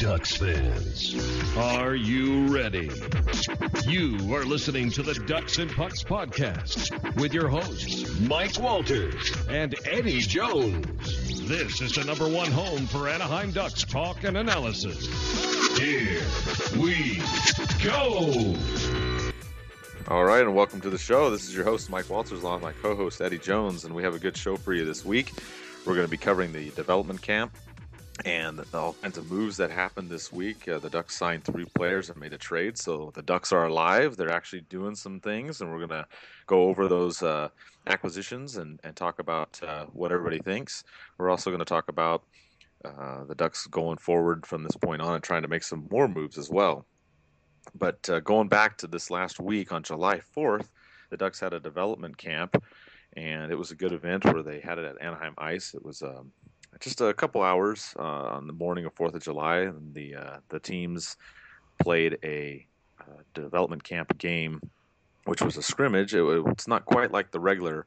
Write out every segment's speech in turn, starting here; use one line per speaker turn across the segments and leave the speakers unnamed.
Ducks fans, are you ready? You are listening to the Ducks and Pucks podcast with your hosts, Mike Walters and Eddie Jones. This is the number one home for Anaheim Ducks talk and analysis. Here we go.
All right, and welcome to the show. This is your host, Mike Walters, along with my co-host, Eddie Jones, and we have a good show for you this week. We're going to be covering the development camp and all kinds of moves that happened this week. The Ducks signed 3 players and made a trade, so the Ducks are alive. They're actually doing some things, and we're going to go over those acquisitions and talk about what everybody thinks. We're also going to talk about the Ducks going forward from this point on and trying to make some more moves as well. But going back to this last week, on July 4th, the Ducks had a development camp, and it was a good event where they had it at Anaheim Ice. It was just a couple hours on the morning of 4th of July, and the teams played a development camp game, which was a scrimmage. It's not quite like the regular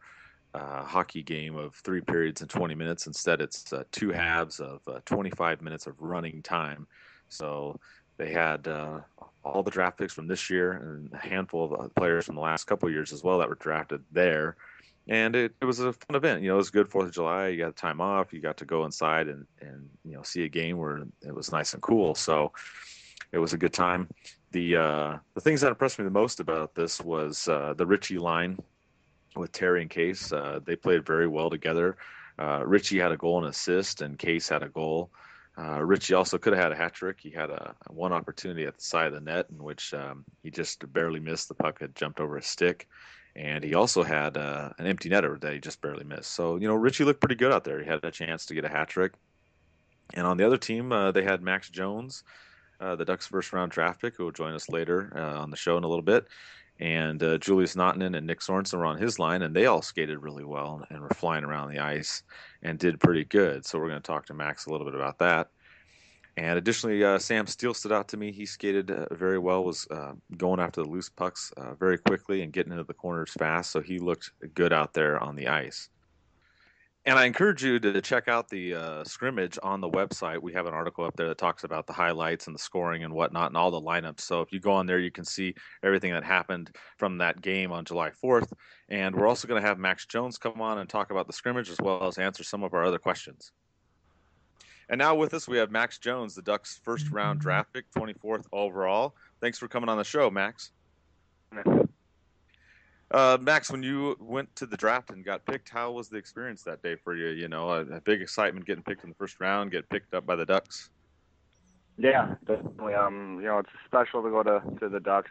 hockey game of 3 periods and 20 minutes. Instead, it's 2 halves of 25 minutes of running time. So they had all the draft picks from this year and a handful of players from the last couple of years as well that were drafted there. And it was a fun event. You know, it was a good 4th of July. You got time off. You got to go inside and see a game where it was nice and cool. So it was a good time. The things that impressed me the most about this was the Ritchie line with Terry and Case. They played very well together. Ritchie had a goal and assist, and Case had a goal. Ritchie also could have had a hat trick. He had one opportunity at the side of the net in which he just barely missed. The puck had jumped over his stick. And he also had an empty netter that he just barely missed. So, Ritchie looked pretty good out there. He had a chance to get a hat trick. And on the other team, they had Max Jones, the Ducks' first-round draft pick, who will join us later on the show in a little bit. And Julius Nottinen and Nick Sorensen were on his line, and they all skated really well and were flying around the ice and did pretty good. So we're going to talk to Max a little bit about that. And additionally, Sam Steele stood out to me. He skated very well, was going after the loose pucks very quickly and getting into the corners fast. So he looked good out there on the ice. And I encourage you to check out the scrimmage on the website. We have an article up there that talks about the highlights and the scoring and whatnot and all the lineups. So if you go on there, you can see everything that happened from that game on July 4th. And we're also going to have Max Jones come on and talk about the scrimmage as well as answer some of our other questions. And now with us, we have Max Jones, the Ducks' first-round draft pick, 24th overall. Thanks for coming on the show, Max. Max, when you went to the draft and got picked, how was the experience that day for you? A big excitement getting picked in the first round, get picked up by the Ducks.
Yeah, definitely. It's special to go to the Ducks.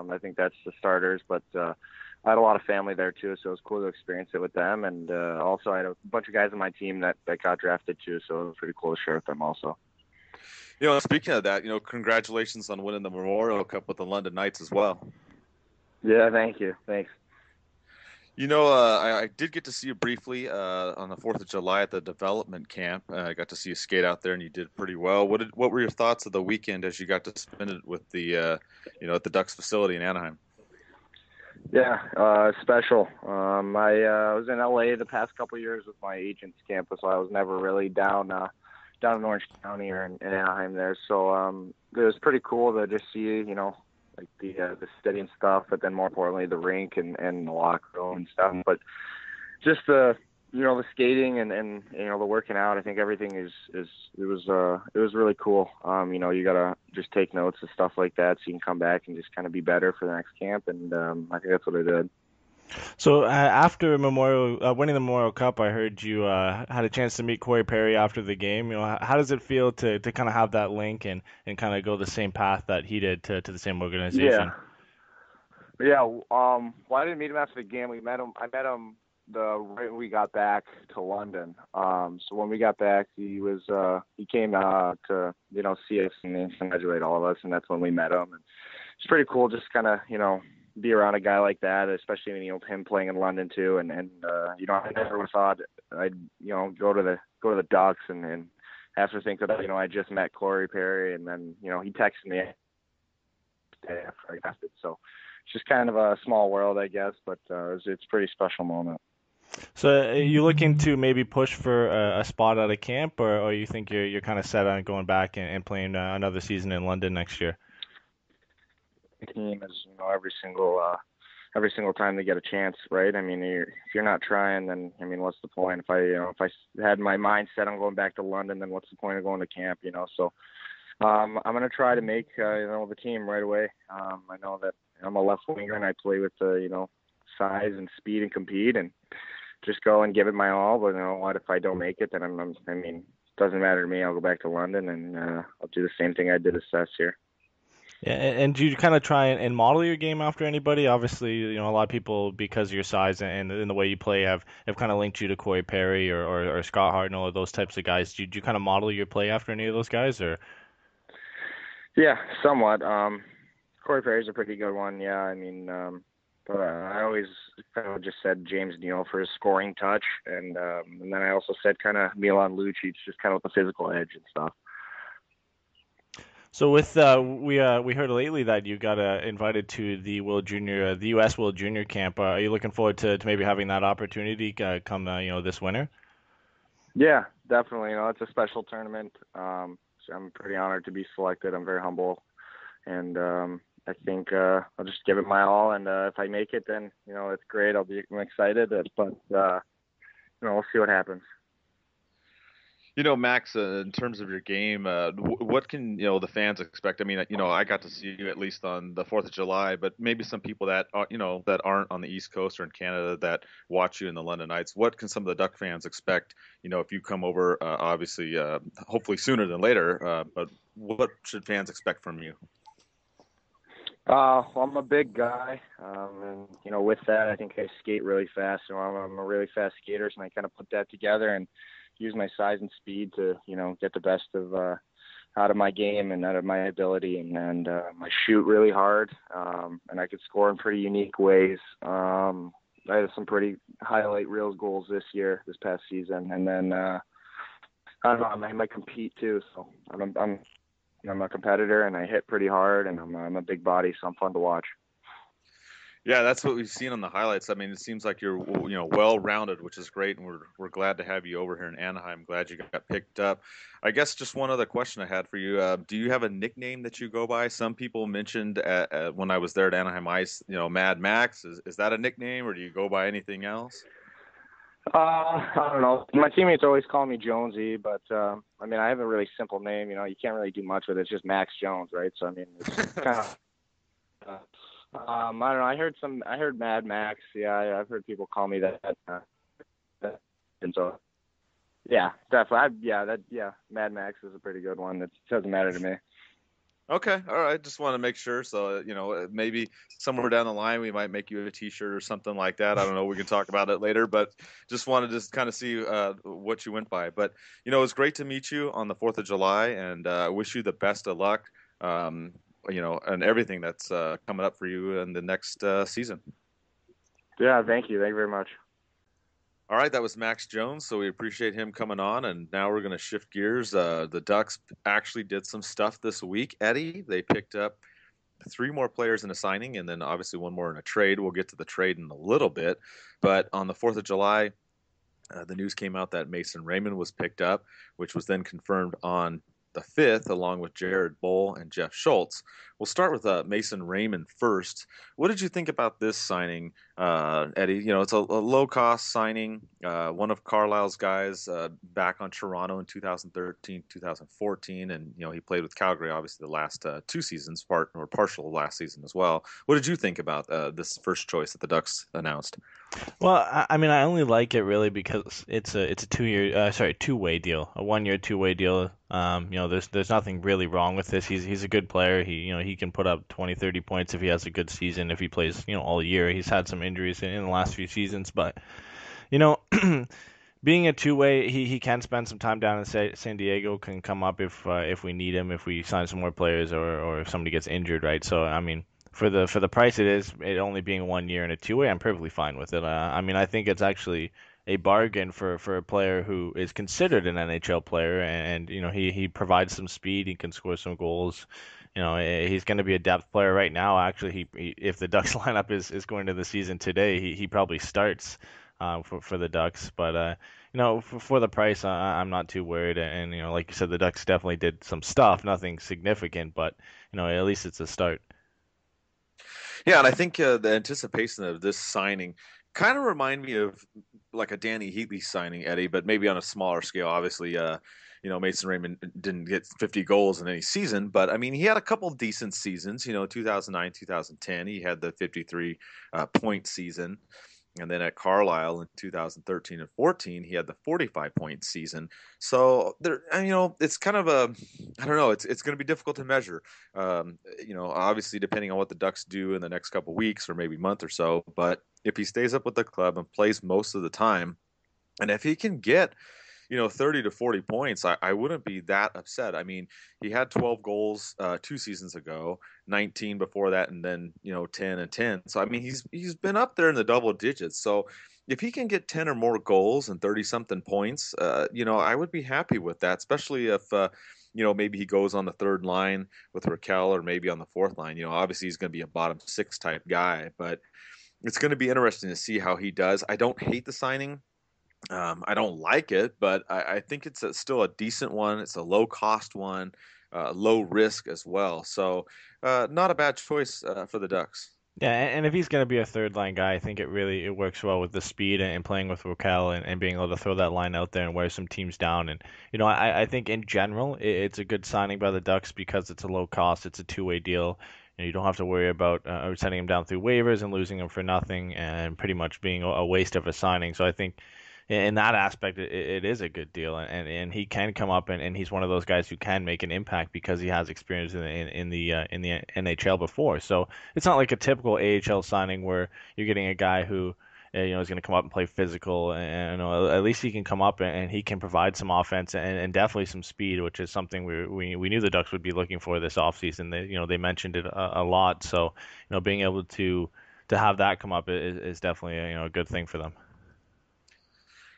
I think that's the starters, but I had a lot of family there too, so it was cool to experience it with them. And also I had a bunch of guys on my team that got drafted too, so it was pretty cool to share with them also.
Speaking of that, congratulations on winning the Memorial Cup with the London Knights as well.
Yeah, thank you. Thanks.
I did get to see you briefly on the 4th of July at the development camp. I got to see you skate out there, and you did pretty well. What were your thoughts of the weekend as you got to spend it with the at the Ducks facility in Anaheim?
Yeah, special. I was in LA the past couple of years with my agent's campus, so I was never really down in Orange County or in Anaheim there. So it was pretty cool to just see, like the stadium stuff, but then more importantly the rink and the locker room and stuff. But just the skating and the working out, I think everything it was really cool. You gotta just take notes and stuff like that so you can come back and just kind of be better for the next camp, and I think that's what I did.
So after winning the Memorial Cup, I heard you had a chance to meet Corey Perry after the game. How does it feel to kind of have that link and kind of go the same path that he did to the same organization?
Yeah. Well, I didn't meet him after the game. I met him right when we got back to London. So when we got back, he came to see us and congratulate all of us, and that's when we met him. And it's pretty cool, just kind of be around a guy like that, especially him playing in London too. And I never thought I'd go to the Ducks and have to think that I just met Corey Perry, and then he texted me the day after I got it. So it's just kind of a small world, I guess, but it's a pretty special moment.
So are you looking to maybe push for a spot out of camp, or you think you're kind of set on going back and playing another season in London next year?
The team is, every single time they get a chance, right? I mean, if you're not trying, then I mean, what's the point? If I had my mind set on going back to London, then what's the point of going to camp? So I'm gonna try to make the team right away. I know that I'm a left winger and I play with size and speed and compete and just go and give it my all. But you know what? If I don't make it, then it doesn't matter to me. I'll go back to London and I'll do the same thing I did this year.
Yeah, and do you kind of try and model your game after anybody? Obviously, a lot of people, because of your size and the way you play, have kind of linked you to Corey Perry or Scott Hartnell or those types of guys. Do you kind of model your play after any of those guys, or?
Yeah, somewhat. Corey Perry's a pretty good one. Yeah, but I always kind of just said James Neal for his scoring touch, and then I also said kind of Milan Lucic, just kind of with the physical edge and stuff.
So with we heard lately that you got invited to the the U.S. World Junior Camp. Are you looking forward to maybe having that opportunity come this winter?
Yeah, definitely. It's a special tournament. So I'm pretty honored to be selected. I'm very humble, and I think I'll just give it my all. And if I make it, then it's great. I'm excited, but we'll see what happens.
Max, in terms of your game, what can the fans expect? I mean, I got to see you at least on the 4th of July, but maybe some people that that aren't on the East Coast or in Canada that watch you in the London Knights, what can some of the Duck fans expect? If you come over, obviously, hopefully sooner than later. But what should fans expect from you?
Well, I'm a big guy, and with that, I think I skate really fast. So I'm a really fast skater, and I kind of put that together and use my size and speed to get the best of out of my game and out of my ability, and I shoot really hard, and I could score in pretty unique ways. I had some pretty highlight reels goals this past season, and then I don't know, I might compete too. So I'm a competitor, and I hit pretty hard, and I'm a big body, so I'm fun to watch.
Yeah, that's what we've seen on the highlights. I mean, it seems like you're, well-rounded, which is great, and we're glad to have you over here in Anaheim. Glad you got picked up. I guess just one other question I had for you. Do you have a nickname that you go by? Some people mentioned when I was there at Anaheim Ice, Mad Max. Is that a nickname, or do you go by anything else?
I don't know. My teammates always call me Jonesy, but I have a really simple name. You can't really do much with it. It's just Max Jones, right? So it's kind of. I don't know. I heard Mad Max. Yeah, I've heard people call me that. And so, yeah, definitely. Mad Max is a pretty good one. It doesn't matter to me.
Okay, all right. Just want to make sure. So, maybe somewhere down the line we might make you a T-shirt or something like that. I don't know. We can talk about it later, but just wanted to kind of see what you went by. But, it was great to meet you on the 4th of July, and I wish you the best of luck. And everything that's coming up for you in the next season.
Yeah, thank you. Thank you very much.
All right, that was Max Jones, so we appreciate him coming on, and now we're going to shift gears. The Ducks actually did some stuff this week, Eddie. They picked up 3 more players in a signing, and then obviously 1 more in a trade. We'll get to the trade in a little bit, but on the 4th of July, the news came out that Mason Raymond was picked up, which was then confirmed on the 5th, along with Jared Boll and Jeff Schultz. We'll start with Mason Raymond first. What did you think about this signing, Eddie? It's a low-cost signing. One of Carlisle's guys back on Toronto in 2013, 2014, and he played with Calgary obviously the last 2 seasons, partial last season as well. What did you think about this first choice that the Ducks announced?
Well, I only like it really because it's a 2-way deal, a 1-year 2-way deal. There's nothing really wrong with this. He's a good player. He can put up 20, 30 points if he has a good season, if he plays, all year. He's had some injuries in the last few seasons, but being a 2-way, he can spend some time down in San Diego, can come up if we need him, if we sign some more players or if somebody gets injured, right? So for the price it only being 1 year and a 2-way, I'm perfectly fine with it. I think it's actually a bargain for a player who is considered an NHL player, and he provides some speed, he can score some goals. He's going to be a depth player right now. Actually, if the Ducks lineup is going to the season today, he probably starts. for the Ducks. But for the price, I'm not too worried. And like you said, the Ducks definitely did some stuff, nothing significant, but at least it's a start.
Yeah, and I think the anticipation of this signing kind of remind me of like a Danny Heatley signing, Eddie, but maybe on a smaller scale. Obviously, Mason Raymond didn't get 50 goals in any season, but I mean, he had a couple decent seasons. 2009, 2010, he had the 53 point season. And then at Carlisle in 2013 and 14, he had the 45-point season. So there, it's kind of I don't know, it's going to be difficult to measure. Obviously depending on what the Ducks do in the next couple of weeks or maybe month or so. But if he stays up with the club and plays most of the time, and if he can get 30 to 40 points, I wouldn't be that upset. I mean, he had 12 goals 2 seasons ago, 19 before that, and then 10 and 10. So I mean, he's been up there in the double digits. So if he can get 10 or more goals and 30 something points, I would be happy with that, especially if maybe he goes on the third line with Raquel or maybe on the fourth line. Obviously he's going to be a bottom six type guy, but it's going to be interesting to see how he does. I don't hate the signing. I don't like it, but I think it's still a decent one. It's a low cost one, low risk as well. So not a bad choice for the Ducks.
Yeah, and if he's going to be a third line guy, I think it works well with the speed and playing with Raquel and being able to throw that line out there and wear some teams down. And I think in general it's a good signing by the Ducks because it's a low cost, it's a two-way deal. You don't have to worry about sending him down through waivers and losing him for nothing and pretty much being a waste of a signing. So I think in that aspect, it is a good deal, and he can come up and he's one of those guys who can make an impact because he has experience in the NHL before. So it's not like a typical AHL signing where you're getting a guy who is going to come up and play physical, and at least he can come up and he can provide some offense and definitely some speed, which is something we knew the Ducks would be looking for this offseason. They mentioned it a lot, so being able to have that come up is definitely a good thing for them.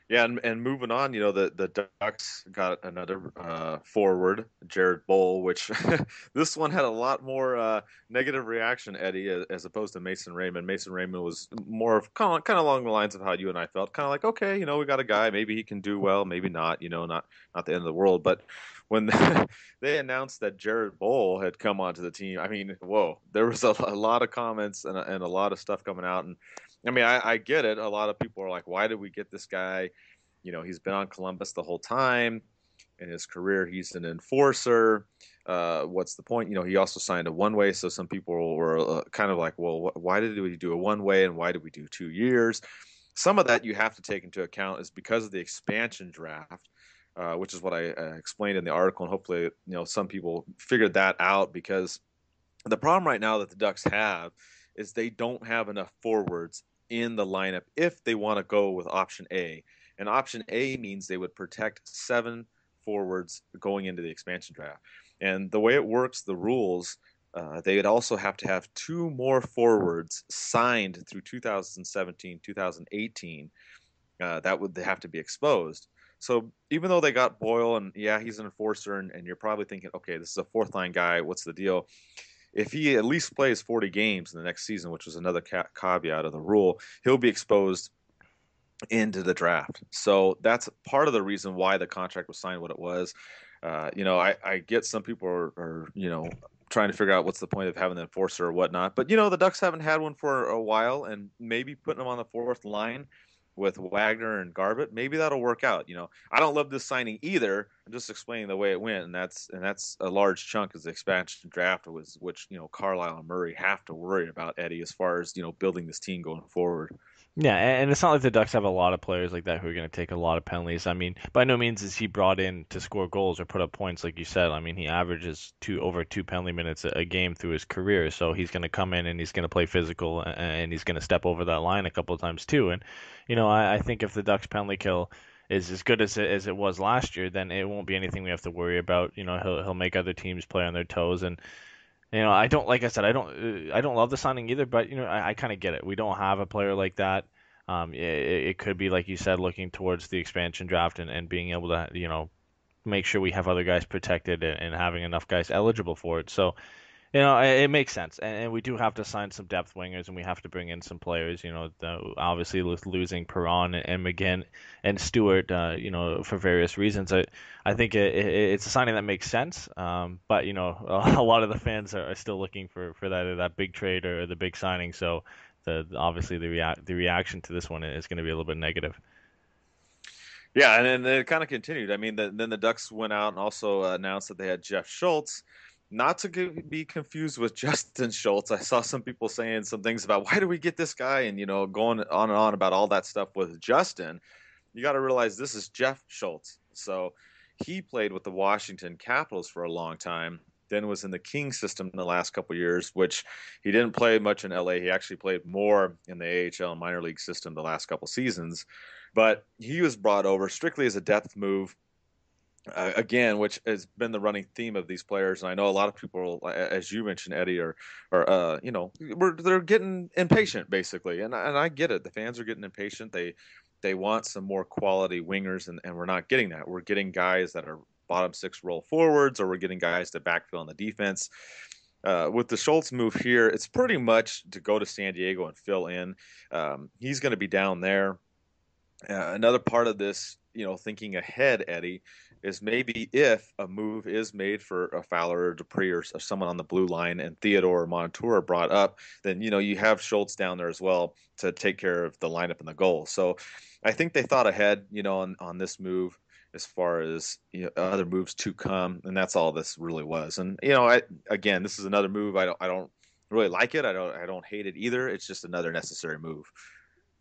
Yeah, and moving on, the Ducks got another forward, Jared Boll, which this one had a lot more negative reaction, Eddie, as opposed to Mason Raymond. Mason Raymond was more of kind of along the lines of how you and I felt, kind of like, okay, we got a guy, maybe he can do well, maybe not, not the end of the world. But when they announced that Jared Boll had come onto the team, I mean, whoa, there was a lot of comments and a lot of stuff coming out. And I mean, I get it. A lot of people are like, why did we get this guy? He's been on Columbus the whole time. In his career, he's an enforcer. What's the point? He also signed a one-way, so some people were kind of like, well, why did we do a one-way and why did we do 2 years? Some of that you have to take into account is because of the expansion draft, which is what I explained in the article, and hopefully, some people figured that out, because the problem right now that the Ducks have is they don't have enough forwards in the lineup if they want to go with option A. And option A means they would protect 7 forwards going into the expansion draft. And the way it works, the rules, they would also have to have 2 more forwards signed through 2017, 2018. That would have to be exposed. So even though they got Boyle, and yeah, he's an enforcer, and you're probably thinking, okay, this is a fourth-line guy, what's the deal? If he at least plays 40 games in the next season, which was another caveat of the rule, he'll be exposed into the draft. So that's part of the reason why the contract was signed what it was. I get some people are trying to figure out what's the point of having the enforcer or whatnot. But, the Ducks haven't had one for a while, and maybe putting them on the fourth line with Wagner and Garbutt, maybe that'll work out. I don't love this signing either. I'm just explaining the way it went, and that's a large chunk of the expansion draft, which Carlisle and Murray have to worry about, Eddie, as far as building this team going forward.
Yeah, and it's not like the Ducks have a lot of players like that who are going to take a lot of penalties. I mean, by no means is he brought in to score goals or put up points, like you said. I mean, he averages over 2 penalty minutes a game through his career, so he's going to come in and he's going to play physical and he's going to step over that line a couple of times too. And I think if the Ducks penalty kill is as good as it was last year, then it won't be anything we have to worry about. He'll make other teams play on their toes. And I don't, like I said, I don't love the signing either, but I kind of get it. We don't have a player like that. It could be, like you said, looking towards the expansion draft and being able to make sure we have other guys protected and having enough guys eligible for it. So It makes sense, and we do have to sign some depth wingers, and we have to bring in some players. Obviously with losing Perron and McGinn and Stewart, for various reasons. I think it's a signing that makes sense. But a lot of the fans are still looking for that big trade or the big signing. So obviously the reaction to this one is going to be a little bit negative.
Yeah, and then it kind of continued. I mean, then the Ducks went out and also announced that they had Jeff Schultz. Not to be confused with Justin Schultz. I saw some people saying some things about why do we get this guy, and going on and on about all that stuff with Justin. You got to realize this is Jeff Schultz. So he played with the Washington Capitals for a long time. Then was in the Kings system in the last couple of years, which he didn't play much in LA. He actually played more in the AHL and minor league system the last couple seasons. But he was brought over strictly as a depth move. Again, which has been the running theme of these players, and I know a lot of people, as you mentioned, Eddie, they're getting impatient basically, and I get it. The fans are getting impatient. They want some more quality wingers, and we're not getting that. We're getting guys that are bottom six roll forwards, or we're getting guys to backfill on the defense. With the Schultz move here, it's pretty much to go to San Diego and fill in. He's going to be down there. Another part of this, thinking ahead, Eddie, is maybe if a move is made for a Fowler or Dupree or someone on the blue line and Theodore or Montour brought up, then, you have Schultz down there as well to take care of the lineup and the goal. So I think they thought ahead, on this move as far as other moves to come. And that's all this really was. And, again, this is another move. I don't really like it. I don't hate it either. It's just another necessary move.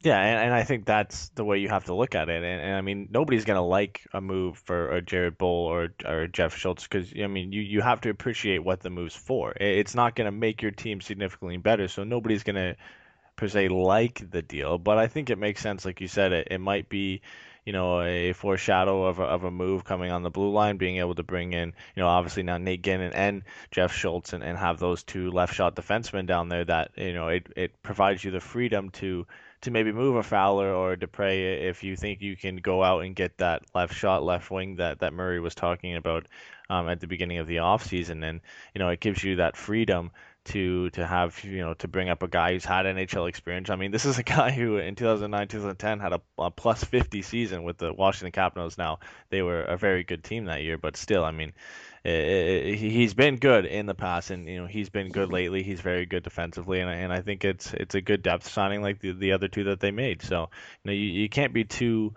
Yeah, and I think that's the way you have to look at it. And I mean, nobody's going to like a move for a Jared Boll or Jeff Schultz because, I mean, you have to appreciate what the move's for. It's not going to make your team significantly better, so nobody's going to, per se, like the deal. But I think it makes sense, like you said, it might be, a foreshadow of a move coming on the blue line, being able to bring in, obviously now Nate Gannon and Jeff Schultz and have those two left shot defensemen down there that, it provides you the freedom to maybe move a Fowler or a Dupree if you think you can go out and get that left shot, left wing that Murray was talking about at the beginning of the offseason. And, it gives you that freedom to have, to bring up a guy who's had NHL experience. I mean, this is a guy who in 2009, 2010 had a plus 50 season with the Washington Capitals. Now, they were a very good team that year, but still, I mean, he's been good in the past, and he's been good lately. He's very good defensively, and I think it's a good depth signing like the other two that they made. So you can't be too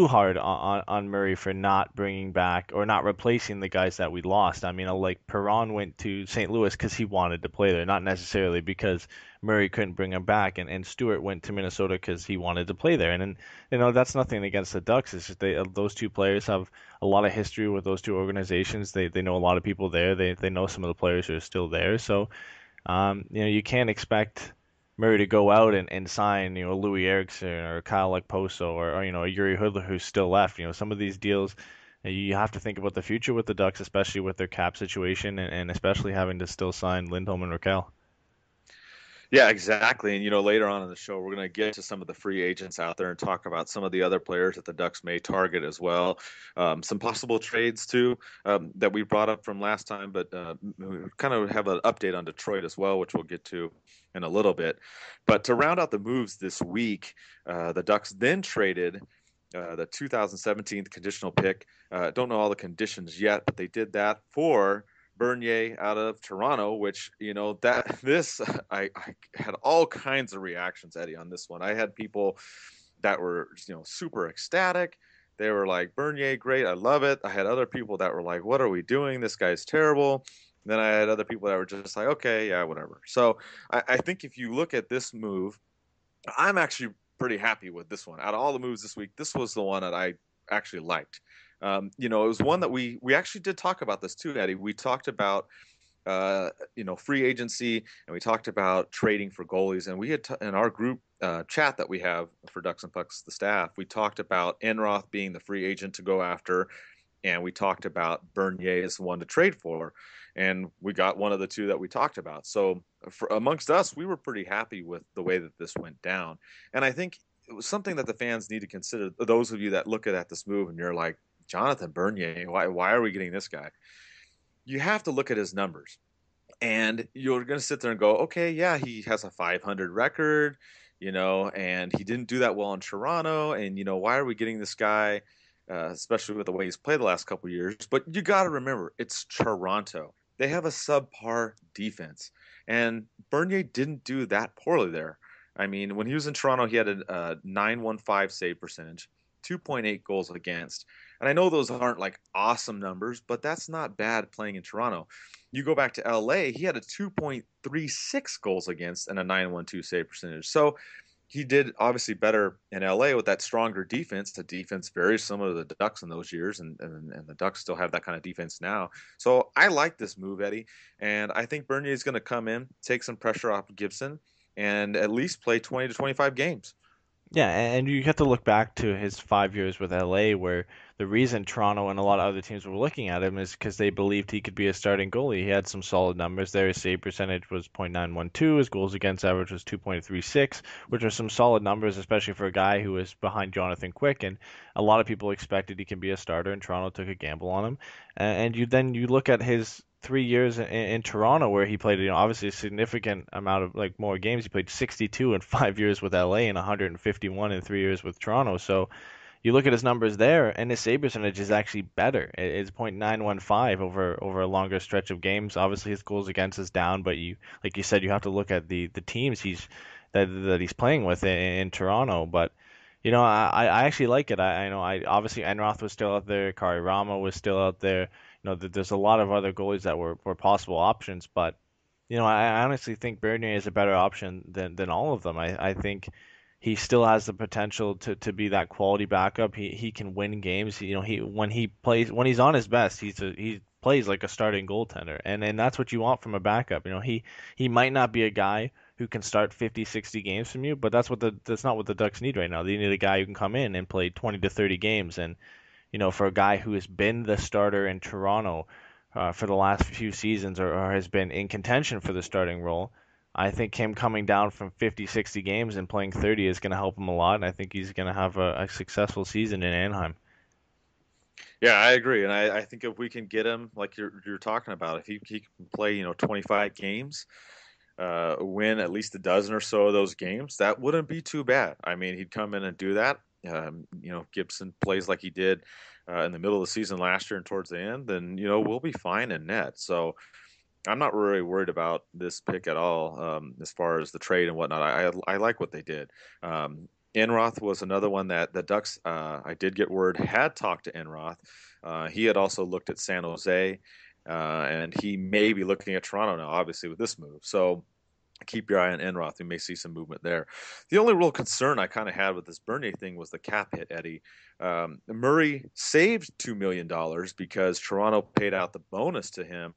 hard on Murray for not bringing back or not replacing the guys that we lost. I mean, like Perron went to St. Louis because he wanted to play there, not necessarily because Murray couldn't bring him back. And Stewart went to Minnesota because he wanted to play there. And that's nothing against the Ducks. It's just those two players have a lot of history with those two organizations. They know a lot of people there. They know some of the players who are still there. So you can't expect Murray to go out and sign, Louis Eriksson or Kyle Okposo or Yuri Hudler who's still left. Some of these deals, you have to think about the future with the Ducks, especially with their cap situation and especially having to still sign Lindholm and Raquel.
Yeah, exactly. And, later on in the show, we're going to get to some of the free agents out there and talk about some of the other players that the Ducks may target as well. Some possible trades, too, that we brought up from last time, but we kind of have an update on Detroit as well, which we'll get to in a little bit. But to round out the moves this week, the Ducks then traded the 2017 conditional pick. Don't know all the conditions yet, but they did that for Bernier out of Toronto, which, I had all kinds of reactions, Eddie, on this one. I had people that were, super ecstatic. They were like, Bernier, great, I love it. I had other people that were like, what are we doing? This guy's terrible. And then I had other people that were just like, okay, yeah, whatever. So I think if you look at this move, I'm actually pretty happy with this one. Out of all the moves this week, this was the one that I actually liked. It was one that we actually did talk about this too, Eddie. We talked about, free agency, and we talked about trading for goalies. And we had in our group chat that we have for Ducks and Pucks, the staff, we talked about Enroth being the free agent to go after, and we talked about Bernier as the one to trade for. And we got one of the two that we talked about. So amongst us, we were pretty happy with the way that this went down. And I think it was something that the fans need to consider. Those of you that look at this move and you're like, Jonathan Bernier, why are we getting this guy? You have to look at his numbers. And you're going to sit there and go, okay, yeah, he has a 500 record, and he didn't do that well in Toronto. And, why are we getting this guy, especially with the way he's played the last couple of years? But you got to remember, it's Toronto. They have a subpar defense. And Bernier didn't do that poorly there. I mean, when he was in Toronto, he had a 915 save percentage, 2.8 goals against. And I know those aren't like awesome numbers, but that's not bad playing in Toronto. You go back to LA, he had a 2.36 goals against and a 912 save percentage. So he did obviously better in LA with that stronger defense. The defense very similar to the Ducks in those years, and the Ducks still have that kind of defense now. So I like this move, Eddie, and I think Bernier is going to come in, take some pressure off Gibson, and at least play 20 to 25 games.
Yeah, and you have to look back to his 5 years with LA, where the reason Toronto and a lot of other teams were looking at him is because they believed he could be a starting goalie. He had some solid numbers there. His save percentage was .912, his goals against average was 2.36, which are some solid numbers, especially for a guy who was behind Jonathan Quick. And a lot of people expected he can be a starter, and Toronto took a gamble on him. And you look at his 3 years in Toronto where he played, obviously a significant amount of more games. He played 62 in 5 years with LA and 151 in 3 years with Toronto. So you look at his numbers there, and his save percentage is actually better. It's .915 over a longer stretch of games. Obviously, his goals against is down, but like you said, you have to look at the teams that he's playing with in Toronto. But I actually like it. I know obviously Enroth was still out there, Kari Rama was still out there. There's a lot of other goalies that were possible options, but I honestly think Bernier is a better option than all of them. I think he still has the potential to be that quality backup. He can win games. When he's on his best, he plays like a starting goaltender, and that's what you want from a backup. He might not be a guy who can start 50, 60 games from you, but that's not what the Ducks need right now. They need a guy who can come in and play 20 to 30 games, and for a guy who has been the starter in Toronto for the last few seasons or has been in contention for the starting role, I think him coming down from 50, 60 games and playing 30 is going to help him a lot, and I think he's going to have a successful season in Anaheim.
Yeah, I agree, and I think if we can get him, like you're talking about, if he can play 25 games, win at least a dozen or so of those games, that wouldn't be too bad. I mean, he'd come in and do that. Gibson plays like he did in the middle of the season last year and towards the end, then we'll be fine in net. So I'm not really worried about this pick at all as far as the trade and whatnot. I like what they did. Enroth was another one that the Ducks, I did get word, had talked to Enroth. He had also looked at San Jose, and he may be looking at Toronto now, obviously, with this move. So keep your eye on Enroth. You may see some movement there. The only real concern I kind of had with this Bernier thing was the cap hit, Eddie. Murray saved $2 million because Toronto paid out the bonus to him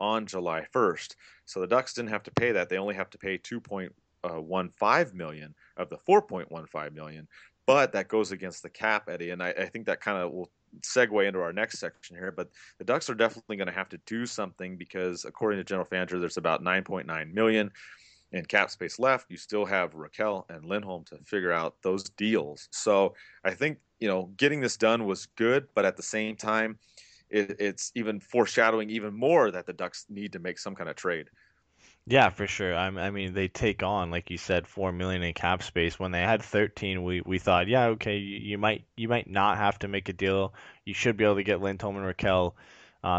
on July 1st. So the Ducks didn't have to pay that. They only have to pay $2.15 million of the $4.15 million. But that goes against the cap, Eddie. And I think that kind of will segue into our next section here. But the Ducks are definitely going to have to do something because according to General Manager, there's about $9.9 million in cap space left. You still have Raquel and Lindholm to figure out those deals. So I think, getting this done was good, but at the same time, it's even foreshadowing even more that the Ducks need to make some kind of trade.
Yeah, for sure. I mean, they take on, like you said, $4 million in cap space. When they had 13, we thought, yeah, okay, you might not have to make a deal. You should be able to get Lindholm and Raquel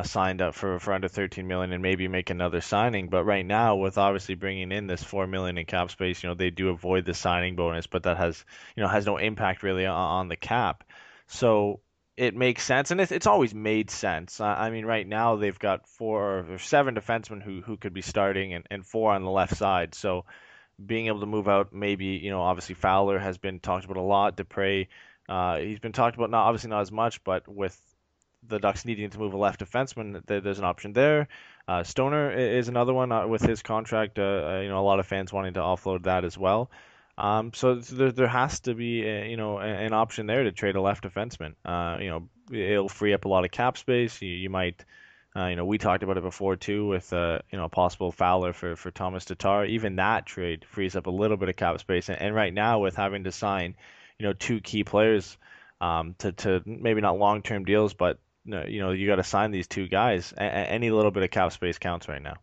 signed up for under 13 million and maybe make another signing. But right now, with obviously bringing in this 4 million in cap space, they do avoid the signing bonus, but that has no impact really on the cap. So it makes sense, and it's always made sense. I mean, right now they've got 4 or 7 defensemen who could be starting, and 4 on the left side. So being able to move out, maybe obviously Fowler has been talked about a lot. Dupre, he's been talked about, not as much, but with the Ducks needing to move a left defenseman, there's an option there. Stoner is another one with his contract. A lot of fans wanting to offload that as well. So there has to be an option there to trade a left defenseman. It'll free up a lot of cap space. You might, we talked about it before too with a possible Fowler for Thomas Tatar. Even that trade frees up a little bit of cap space. And right now with having to sign, 2 key players, to maybe not long-term deals, but you got to sign these 2 guys. Any little bit of cap space counts right now.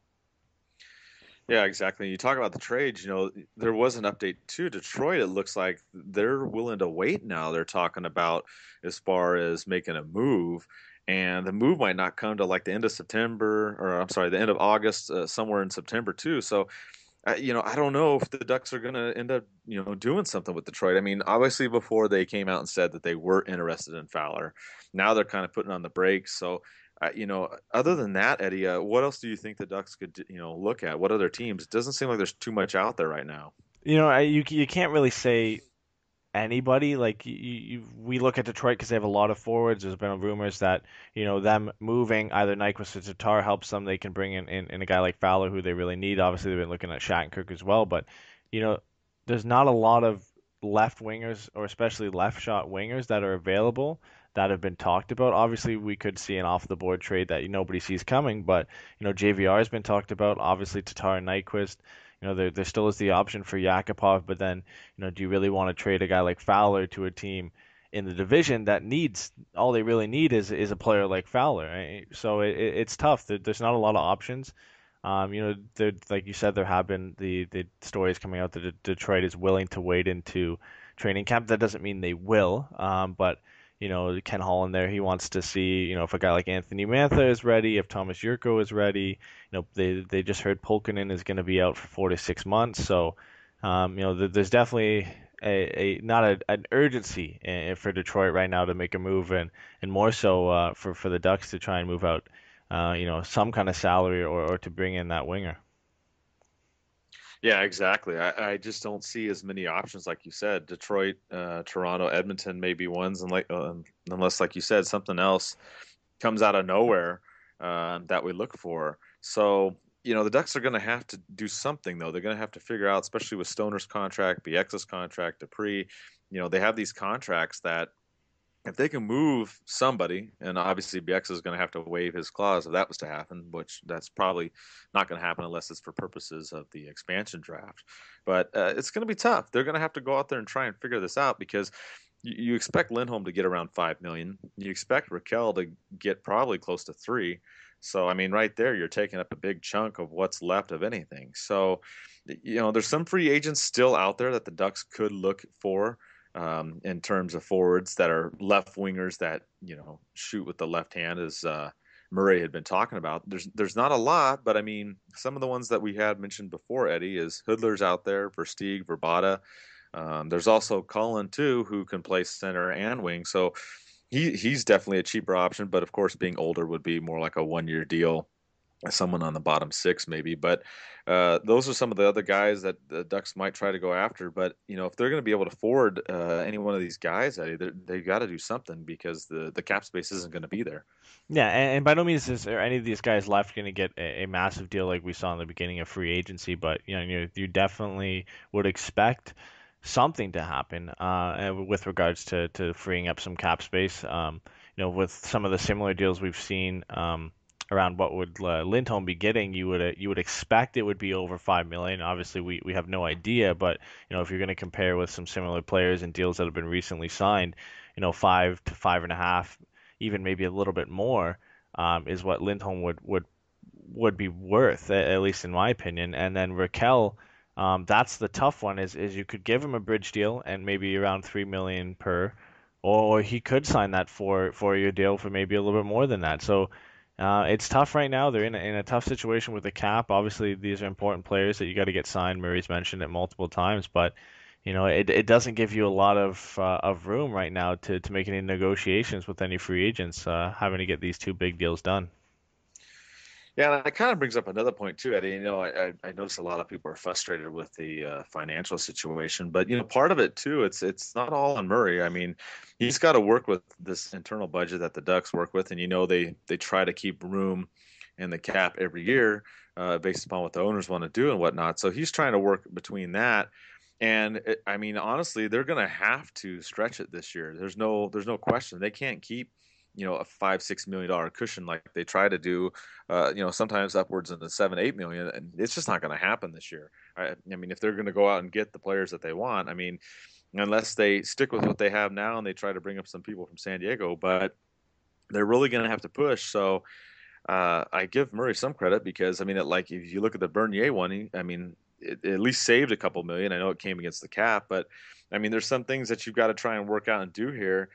Yeah, exactly. You talk about the trades, there was an update to Detroit. It looks like they're willing to wait now. They're talking about as far as making a move, and the move might not come to like the end of September, or I'm sorry, the end of August, somewhere in September too. So, I don't know if the Ducks are going to end up, doing something with Detroit. I mean, obviously before they came out and said that they were interested in Fowler, now they're kind of putting on the brakes. So, other than that, Eddie, what else do you think the Ducks could, look at? What other teams? It doesn't seem like there's too much out there right now.
You can't really say anybody. Like we look at Detroit because they have a lot of forwards. There's been rumors that them moving either Nyquist or Tatar helps them. They can bring in a guy like Fowler who they really need. Obviously, they've been looking at Shattenkirk as well, but you know, there's not a lot of left wingers or especially left shot wingers that are available that have been talked about. Obviously, we could see an off the board trade that nobody sees coming, but JVR has been talked about. Obviously, Tatar and Nyquist. There still is the option for Yakupov, but then do you really want to trade a guy like Fowler to a team in the division that needs all they really need is a player like Fowler, right? So it's tough. There's not a lot of options. Like you said, there have been the stories coming out that Detroit is willing to wade into training camp. That doesn't mean they will, but Ken Holland there, he wants to see if a guy like Anthony Mantha is ready, if Thomas Jurko is ready. They just heard Pulkkinen is going to be out for 4 to 6 months, so there's definitely an urgency for Detroit right now to make a move, and more so for the Ducks to try and move out some kind of salary or to bring in that winger.
Yeah, exactly. I just don't see as many options, like you said. Detroit, Toronto, Edmonton may be ones, and unless, like you said, something else comes out of nowhere that we look for. So, the Ducks are going to have to do something, though. They're going to have to figure out, especially with Stoner's contract, BX's contract, Dupree. They have these contracts that if they can move somebody, and obviously BX is going to have to waive his clause if that was to happen, which that's probably not going to happen unless it's for purposes of the expansion draft. But it's going to be tough. They're going to have to go out there and try and figure this out because you expect Lindholm to get around $5 million. You expect Raquel to get probably close to $3 million. So, I mean, right there, you're taking up a big chunk of what's left of anything. So, there's some free agents still out there that the Ducks could look for. In terms of forwards that are left wingers that shoot with the left hand, as Murray had been talking about. There's not a lot, but I mean some of the ones that we had mentioned before, Eddie, is Hoodler's out there, Versteeg, Verbata. There's also Cullen too, who can play center and wing, so he's definitely a cheaper option. But of course, being older would be more like a 1-year deal. Someone on the bottom six maybe, but those are some of the other guys that the Ducks might try to go after. But if they're going to be able to forward any one of these guys, Eddie, they got to do something because the cap space isn't going to be there.
Yeah, and by no means are any of these guys left going to get a massive deal like we saw in the beginning of free agency, but you definitely would expect something to happen with regards to freeing up some cap space. With some of the similar deals we've seen. Around what would Lindholm be getting, you would expect it would be over $5 million. Obviously, we have no idea, but if you're going to compare with some similar players and deals that have been recently signed, 5 to 5.5, even maybe a little bit more, is what Lindholm would be worth, at least in my opinion. And then Raquel, that's the tough one. Is you could give him a bridge deal and maybe around $3 million per, or he could sign that four-year deal for maybe a little bit more than that. So. It's tough right now. They're in a tough situation with the cap. Obviously, these are important players that you got to get signed. Murray's mentioned it multiple times, but it doesn't give you a lot of room right now to make any negotiations with any free agents having to get these two big deals done.
Yeah, and that kind of brings up another point too, Eddie. I notice a lot of people are frustrated with the financial situation, but part of it too, it's not all on Murray. I mean, he's got to work with this internal budget that the Ducks work with, and they try to keep room in the cap every year based upon what the owners want to do and whatnot. So he's trying to work between that. And I mean, honestly, they're going to have to stretch it this year. There's no question. They can't keep a $5-6 million cushion like they try to do, sometimes upwards in the $7-8 million, and it's just not going to happen this year. I mean, if they're going to go out and get the players that they want, I mean, unless they stick with what they have now and they try to bring up some people from San Diego, but they're really going to have to push. So I give Murray some credit because, I mean, if you look at the Bernier one, it at least saved a couple million. I know it came against the cap, but I mean, there's some things that you've got to try and work out and do here.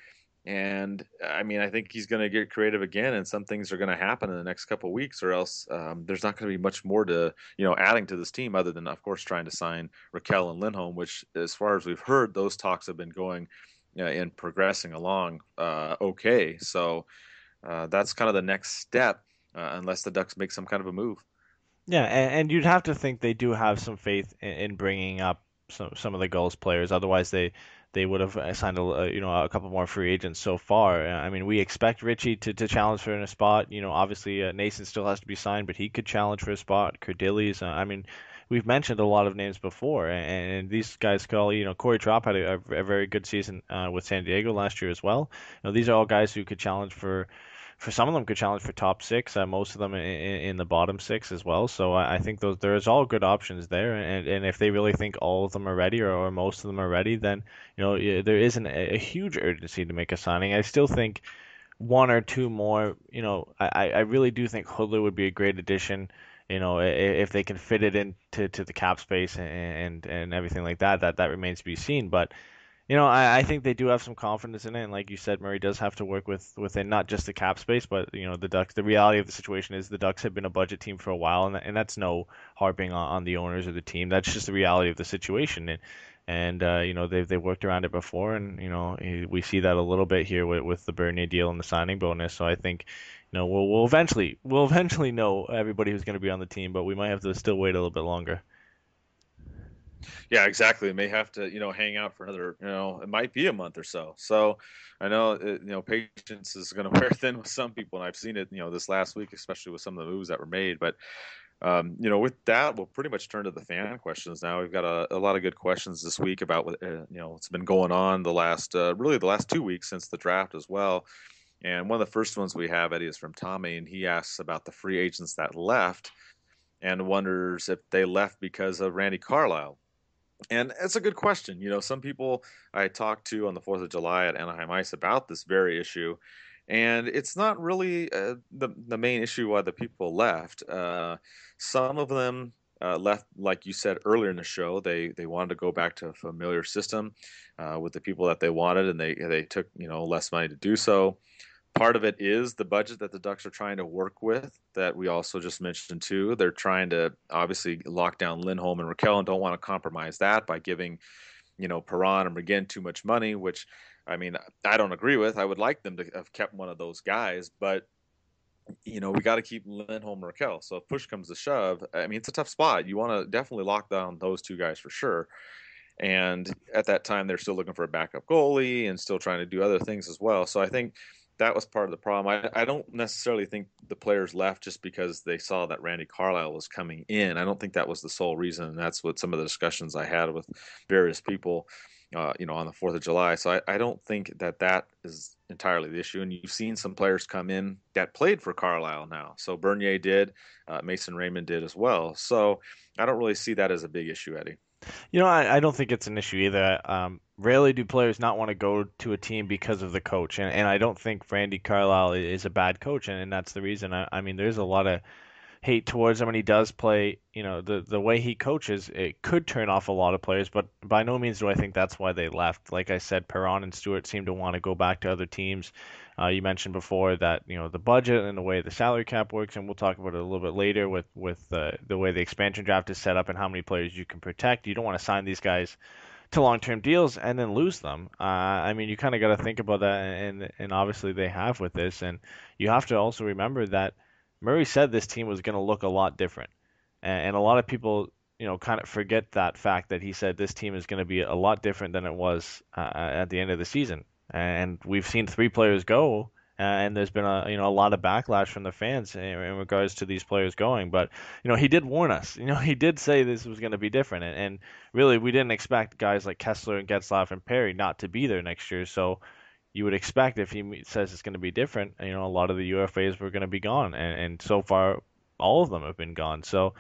And I mean, I think he's going to get creative again, and some things are going to happen in the next couple of weeks, or else there's not going to be much more to adding to this team other than, of course, trying to sign Raquel and Lindholm, which, as far as we've heard, those talks have been going and progressing along okay. So that's kind of the next step, unless the Ducks make some kind of a move.
Yeah, and you'd have to think they do have some faith in bringing up some of the Gulls players. Otherwise, they would have signed a couple more free agents so far. I mean, we expect Richie to challenge for a spot. Obviously Nason still has to be signed, but he could challenge for a spot. Cardilli's. I mean, we've mentioned a lot of names before, and these guys could all. Corey Trop had a very good season with San Diego last year as well. These are all guys who could challenge for some of them could challenge for top six, most of them in the bottom six as well. So I think there's all good options there, and if they really think all of them are ready or most of them are ready, then there isn't a huge urgency to make a signing. I still think one or two more. I really do think Hoodler would be a great addition. If they can fit it into the cap space and everything like that, that remains to be seen. But I think they do have some confidence in it, and like you said, Murray does have to work within not just the cap space, but the Ducks. The reality of the situation is the Ducks have been a budget team for a while, and that's no harping on the owners or the team. That's just the reality of the situation, and they've worked around it before, and we see that a little bit here with the Bernier deal and the signing bonus. So I think we'll eventually know everybody who's going to be on the team, but we might have to still wait a little bit longer.
Yeah, exactly. It may have to, hang out for another, it might be a month or so. So I know, patience is going to wear thin with some people, and I've seen it, this last week, especially with some of the moves that were made. But, with that, we'll pretty much turn to the fan questions now. We've got a lot of good questions this week about what, what's been going on really the last 2 weeks since the draft as well. And one of the first ones we have, Eddie, is from Tommy, and he asks about the free agents that left and wonders if they left because of Randy Carlyle. And it's a good question. Some people I talked to on the 4th of July at Anaheim Ice about this very issue, and it's not really the main issue why the people left. Some of them left, like you said earlier in the show, they wanted to go back to a familiar system with the people that they wanted, and they took less money to do so. Part of it is the budget that the Ducks are trying to work with that we also just mentioned too. They're trying to obviously lock down Lindholm and Raquel and don't want to compromise that by giving, Perron and McGinn too much money, which, I mean, I don't agree with. I would like them to have kept one of those guys, but, we got to keep Lindholm and Raquel. So if push comes to shove, I mean, it's a tough spot. You want to definitely lock down those two guys for sure. And at that time, they're still looking for a backup goalie and still trying to do other things as well. So I think that was part of the problem. I don't necessarily think the players left just because they saw that Randy Carlyle was coming in. I don't think that was the sole reason. And that's what some of the discussions I had with various people, on the 4th of July. So I don't think that is entirely the issue. And you've seen some players come in that played for Carlyle now. So Bernier did, Mason Raymond did as well. So I don't really see that as a big issue, Eddie.
I don't think it's an issue either. Rarely do players not want to go to a team because of the coach, and I don't think Randy Carlyle is a bad coach, and that's the reason. I mean, there's a lot of hate towards him, and he does play. The way he coaches, it could turn off a lot of players, but by no means do I think that's why they left. Like I said, Perron and Stewart seem to want to go back to other teams. You mentioned before that the budget and the way the salary cap works, and we'll talk about it a little bit later with the way the expansion draft is set up and how many players you can protect. You don't want to sign these guys to long-term deals and then lose them. I mean, you kind of got to think about that, and obviously they have with this, and you have to also remember that Murray said this team was going to look a lot different, and a lot of people kind of forget that fact that he said this team is going to be a lot different than it was at the end of the season. And we've seen 3 players go, and there's been a lot of backlash from the fans in regards to these players going. But he did warn us. He did say this was going to be different, and really we didn't expect guys like Kessler and Getzlaf and Perry not to be there next year. So you would expect if he says it's going to be different, a lot of the UFAs were going to be gone, and so far all of them have been gone. So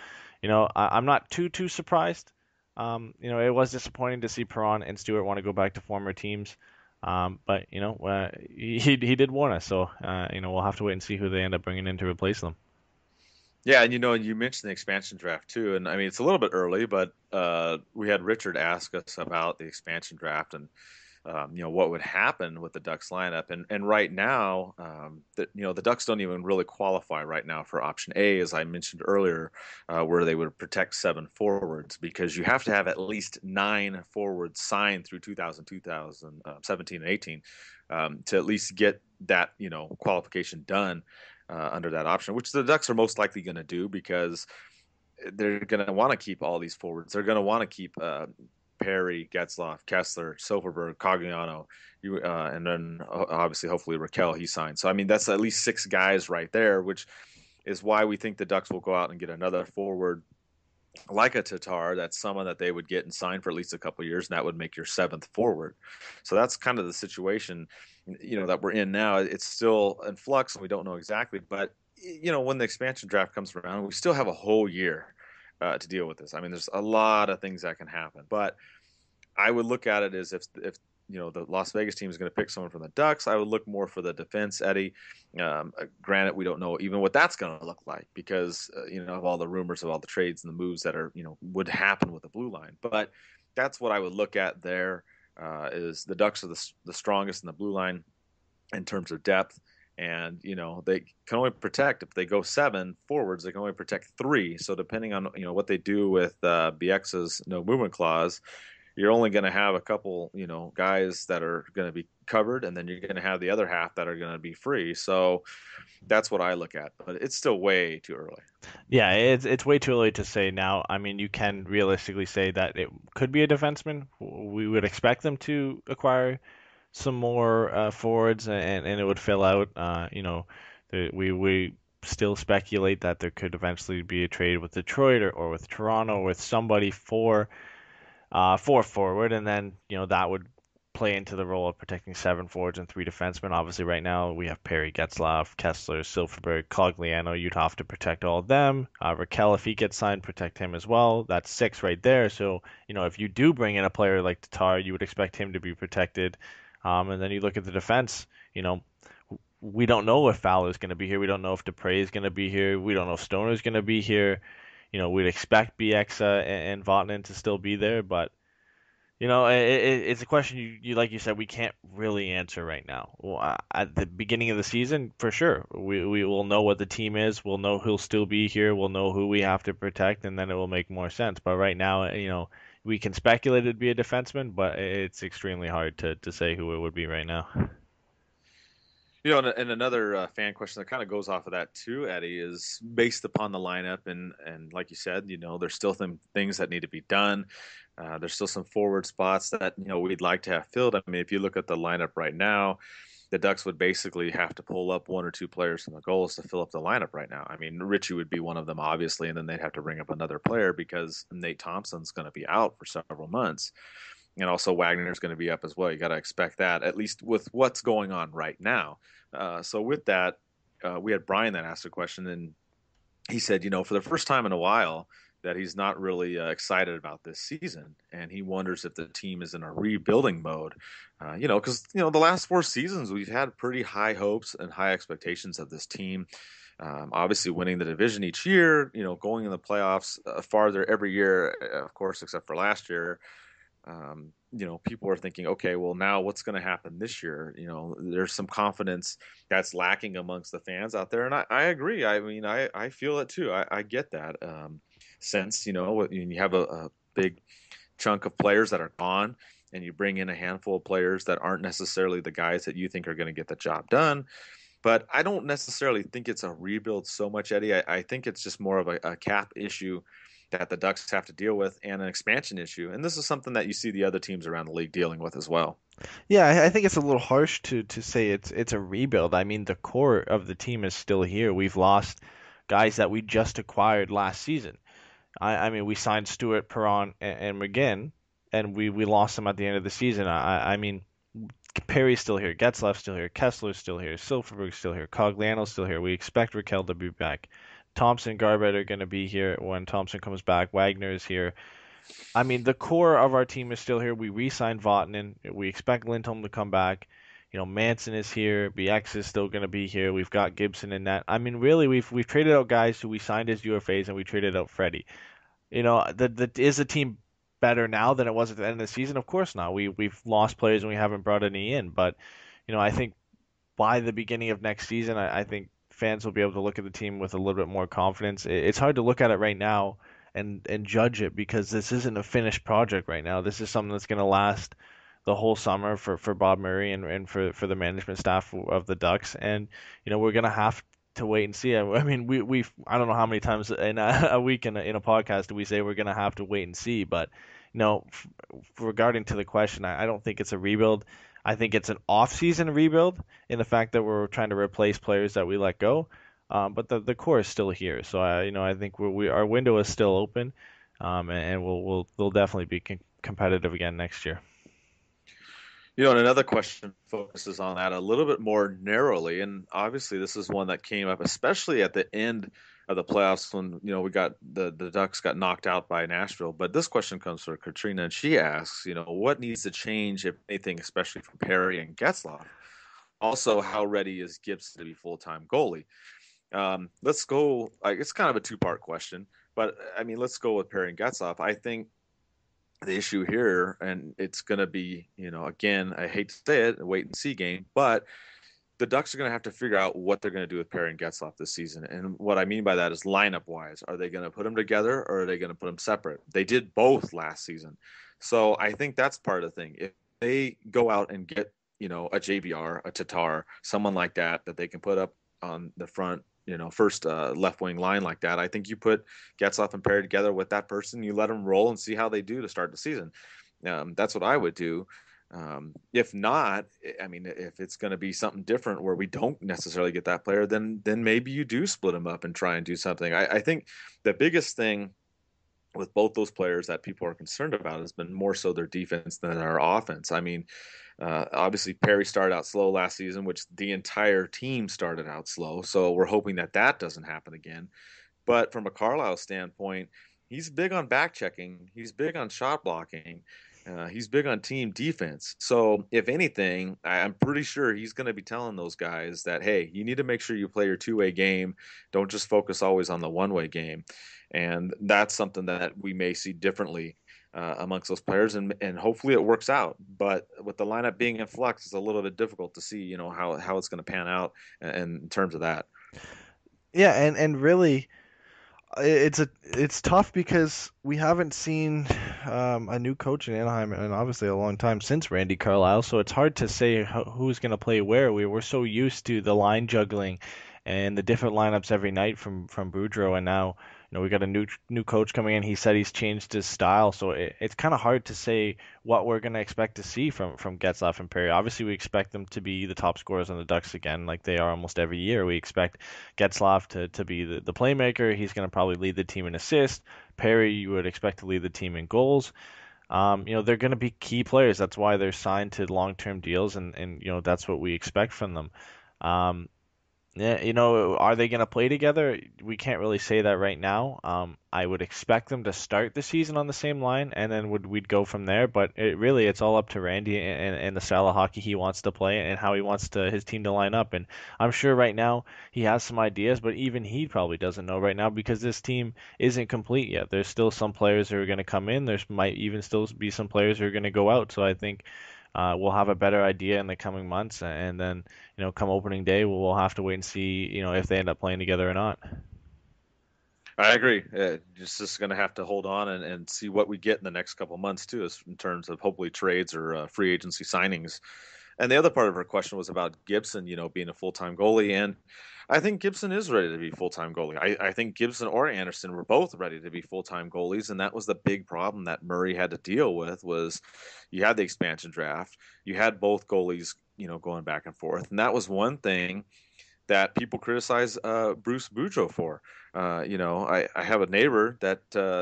I'm not too surprised. It was disappointing to see Perron and Stewart want to go back to former teams. But he did warn us, so we'll have to wait and see who they end up bringing in to replace them.
Yeah, and you mentioned the expansion draft too, and I mean it's a little bit early, but we had Richard ask us about the expansion draft and what would happen with the Ducks lineup, and right now, the Ducks don't even really qualify right now for option A, as I mentioned earlier, where they would protect 7 forwards because you have to have at least 9 forwards signed through 2017 and 18 to at least get that qualification done under that option, which the Ducks are most likely going to do because they're going to want to keep all these forwards. They're going to want to keep Perry, Getzlaf, Kessler, Silverberg, Cogliano, and then obviously, hopefully, Raquel he signed. So, I mean, that's at least 6 guys right there, which is why we think the Ducks will go out and get another forward like a Tatar. That's someone that they would get and sign for at least a couple of years, and that would make your 7th forward. So that's kind of the situation, that we're in now. It's still in flux, and we don't know exactly. But, when the expansion draft comes around, we still have a whole year to deal with this. I mean, there's a lot of things that can happen, but I would look at it as if the Las Vegas team is going to pick someone from the Ducks, I would look more for the defense, Eddie. Granted, we don't know even what that's going to look like because of all the rumors of all the trades and the moves that are would happen with the blue line. But that's what I would look at there. Is the Ducks are the strongest in the blue line in terms of depth. And they can only protect, if they go 7 forwards, they can only protect 3. So depending on what they do with BX's no movement clause, you're only going to have a couple guys that are going to be covered, and then you're going to have the other half that are going to be free. So that's what I look at, but it's still way too early.
Yeah, it's way too early to say now. I mean, you can realistically say that it could be a defenseman. We would expect them to acquire some more forwards, and it would fill out. We still speculate that there could eventually be a trade with Detroit or with Toronto or with somebody for forward, and then that would play into the role of protecting 7 forwards and 3 defensemen. Obviously, right now we have Perry, Getzlaf, Kessler, Silverberg, Cogliano. You'd have to protect all of them. Raquel, if he gets signed, protect him as well. That's 6 right there. So if you do bring in a player like Tatar, you would expect him to be protected. And then you look at the defense, we don't know if Fowler's going to be here. We don't know if Dupre is going to be here. We don't know if Stoner's going to be here. We'd expect BX and Vatanen to still be there, but it's a question you like you said, we can't really answer right now. Well, at the beginning of the season, for sure, we will know what the team is. We'll know who'll still be here. We'll know who we have to protect, and then it will make more sense. But right now, we can speculate it'd be a defenseman, but it's extremely hard to say who it would be right now.
And another fan question that kind of goes off of that too, Eddie, is based upon the lineup, and like you said, there's still some things that need to be done. There's still some forward spots that we'd like to have filled. I mean, if you look at the lineup right now, the Ducks would basically have to pull up 1 or 2 players from the goals to fill up the lineup right now. I mean, Richie would be one of them, obviously, and then they'd have to bring up another player because Nate Thompson's going to be out for several months. And also Wagner's going to be up as well. You got to expect that, at least with what's going on right now. So with that, we had Brian that asked a question, and he said, for the first time in a while, that he's not really excited about this season, and he wonders if the team is in a rebuilding mode. Because the last 4 seasons we've had pretty high hopes and high expectations of this team. Obviously, winning the division each year, going in the playoffs farther every year, of course, except for last year. People are thinking, okay, well, now what's going to happen this year? There's some confidence that's lacking amongst the fans out there. And I agree. I mean, I feel it too. I get that sense, when you have a big chunk of players that are gone and you bring in a handful of players that aren't necessarily the guys that you think are going to get the job done. But I don't necessarily think it's a rebuild so much, Eddie. I think it's just more of a cap issue that the Ducks have to deal with, and an expansion issue. And this is something that you see the other teams around the league dealing with as well.
Yeah, I think it's a little harsh to say it's a rebuild. I mean, the core of the team is still here. We've lost guys that we just acquired last season. I mean, we signed Stewart, Perron, and McGinn, and we lost them at the end of the season. I mean, Perry's still here, Getzlaf's still here, Kessler's still here, Silverberg's still here, Cogliano's still here. We expect Raquel to be back. Thompson, Garbutt are going to be here when Thompson comes back. Wagner is here. I mean, the core of our team is still here. We re-signed Vatanen. We expect Lindholm to come back. Manson is here, BX is still going to be here. We've got Gibson in that. I mean, really, we've traded out guys who we signed as UFAs, and we traded out Freddie. Is the team better now than it was at the end of the season? Of course not. We've lost players and we haven't brought any in. But I think by the beginning of next season, I think fans will be able to look at the team with a little bit more confidence. It's hard to look at it right now and judge it because this isn't a finished project right now. This is something that's going to last the whole summer for Bob Murray and for the management staff of the Ducks. And we're going to have to wait and see. I mean, I don't know how many times in a week in a podcast do we say we're going to have to wait and see. But regarding to the question, I don't think it's a rebuild. I think it's an off-season rebuild in the fact that we're trying to replace players that we let go. But the core is still here, so I think our window is still open, and we'll definitely be competitive again next year.
And another question focuses on that a little bit more narrowly, and obviously this is one that came up, especially at the end of the playoffs when we got the Ducks got knocked out by Nashville. But this question comes from Katrina, and she asks, what needs to change, if anything, especially for Perry and Getzlaf? Also, how ready is Gibson to be full-time goalie? Let's go. It's kind of a two-part question, but I mean, let's go with Perry and Getzlaf. I think the issue here, and it's going to be, again, I hate to say it, a wait and see game, but the Ducks are going to have to figure out what they're going to do with Perry and Getzlaf this season. And what I mean by that is lineup wise. Are they going to put them together or are they going to put them separate? They did both last season. So I think that's part of the thing. If they go out and get, a JVR, a Tatar, someone like that they can put up on the front, first left wing line like that, I think you put Getzlaf and Perry together with that person, you let them roll and see how they do to start the season. That's what I would do. If not, I mean, if it's going to be something different where we don't necessarily get that player, then maybe you do split them up and try and do something. I think the biggest thing with both those players that people are concerned about has been more so their defense than our offense. I mean, obviously Perry started out slow last season, which the entire team started out slow. So we're hoping that doesn't happen again. But from a Carlisle standpoint, he's big on back checking. He's big on shot blocking. He's big on team defense. So if anything, I'm pretty sure he's going to be telling those guys that, hey, you need to make sure you play your two-way game. Don't just focus always on the one-way game. And that's something that we may see differently amongst those players, and hopefully it works out. But with the lineup being in flux, it's a little bit difficult to see, how it's going to pan out in terms of that.
Yeah, and really, it's tough because we haven't seen a new coach in Anaheim in obviously a long time since Randy Carlisle, so it's hard to say who's going to play where. We're so used to the line juggling and the different lineups every night from Boudreau, and now we got a new coach coming in. He said he's changed his style, so it's kind of hard to say what we're going to expect to see from Getzlaf and Perry. Obviously, we expect them to be the top scorers on the Ducks again, like they are almost every year. We expect Getzlaf to be the playmaker. He's going to probably lead the team in assists. Perry, you would expect to lead the team in goals. They're going to be key players. That's why they're signed to long-term deals, and that's what we expect from them. Yeah, are they going to play together? We can't really say that right now. I would expect them to start the season on the same line, and then we'd go from there. But it's all up to Randy and the style of hockey he wants to play and how he wants his team to line up. And I'm sure right now he has some ideas, but even he probably doesn't know right now because this team isn't complete yet. There's still some players who are going to come in. There might even still be some players who are going to go out. So I think we'll have a better idea in the coming months, and then come opening day, we'll have to wait and see if they end up playing together or not.
I agree. Just going to have to hold on and see what we get in the next couple of months too, in terms of hopefully trades or free agency signings. And the other part of her question was about Gibson, being a full-time goalie, and I think Gibson is ready to be full-time goalie. I think Gibson or Anderson were both ready to be full-time goalies, and that was the big problem that Murray had to deal with. Was you had the expansion draft, you had both goalies, going back and forth, and that was one thing that people criticize Bruce Boudreau for. I have a neighbor that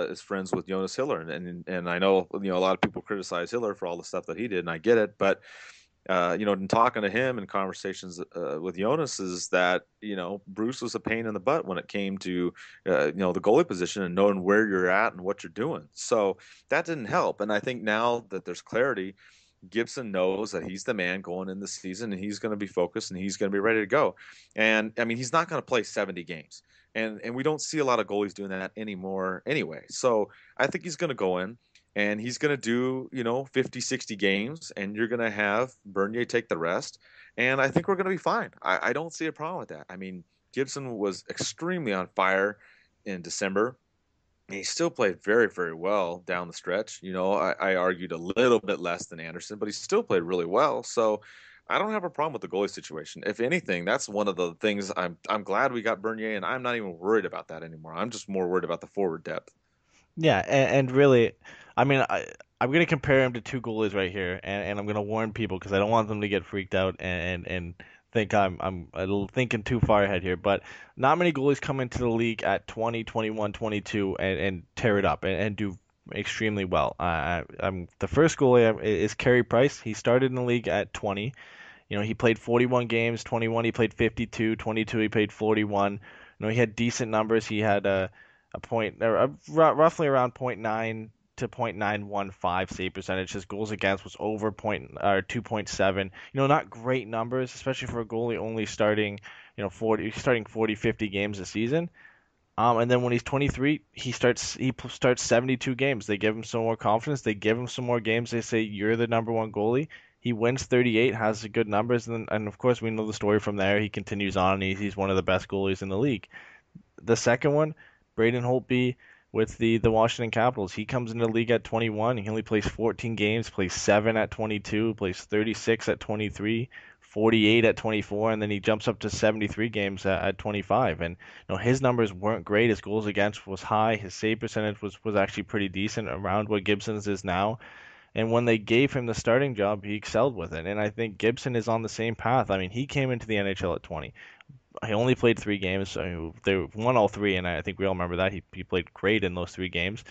is friends with Jonas Hiller, and I know a lot of people criticize Hiller for all the stuff that he did, and I get it, but in talking to him and conversations with Jonas is that, Bruce was a pain in the butt when it came to, the goalie position and knowing where you're at and what you're doing. So that didn't help. And I think now that there's clarity, Gibson knows that he's the man going in the season, and he's going to be focused and he's going to be ready to go. And I mean, he's not going to play 70 games. And we don't see a lot of goalies doing that anymore anyway. So I think he's going to go in and he's going to do, 50, 60 games, and you're going to have Bernier take the rest. And I think we're going to be fine. I don't see a problem with that. I mean, Gibson was extremely on fire in December. He still played very, very well down the stretch. I argued a little bit less than Anderson, but he still played really well. So I don't have a problem with the goalie situation. If anything, that's one of the things I'm glad we got Bernier, and I'm not even worried about that anymore. I'm just more worried about the forward depth.
Yeah, and really, I mean, I'm going to compare him to two goalies right here, and I'm going to warn people because I don't want them to get freaked out and think I'm thinking too far ahead here. But not many goalies come into the league at 20, 21, 22 and tear it up and do extremely well. I'm the first goalie is Carey Price. He started in the league at 20. He played 41 games, 21 he played 52, 22 he played 41. He had decent numbers. He had a point, roughly around .9 to .915 save percentage. His goals against was over 2.7. Not great numbers, especially for a goalie only starting 40, 50 games a season. And then when he's 23, he starts 72 games. They give him some more confidence. They give him some more games. They say you're the number one goalie. He wins 38, has good numbers, and of course we know the story from there. He continues on, and he's one of the best goalies in the league. The second one, Braden Holtby with the Washington Capitals. He comes into the league at 21. He only plays 14 games, plays 7 at 22, plays 36 at 23, 48 at 24, and then he jumps up to 73 games at 25. And his numbers weren't great. His goals against was high. His save percentage was actually pretty decent, around what Gibson's is now. And when they gave him the starting job, he excelled with it. And I think Gibson is on the same path. I mean, he came into the NHL at 20. He only played 3 games. So they won all 3, and I think we all remember that. He played great in those 3 games.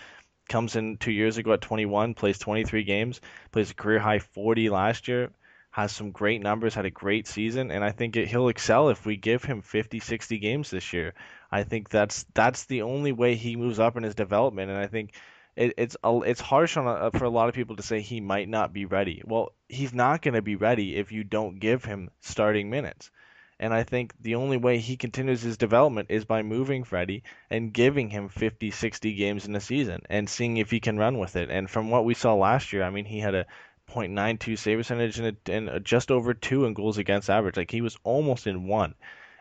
Comes in 2 years ago at 21, plays 23 games, plays a career-high 40 last year, has some great numbers, had a great season, and I think he'll excel if we give him 50, 60 games this year. I think that's the only way he moves up in his development, and I think it's harsh for a lot of people to say he might not be ready. Well, he's not going to be ready if you don't give him starting minutes. And I think the only way he continues his development is by moving Freddie and giving him 50, 60 games in a season and seeing if he can run with it. And from what we saw last year, I mean, he had a .92 save percentage and just over 2 in goals against average. Like, he was almost in 1.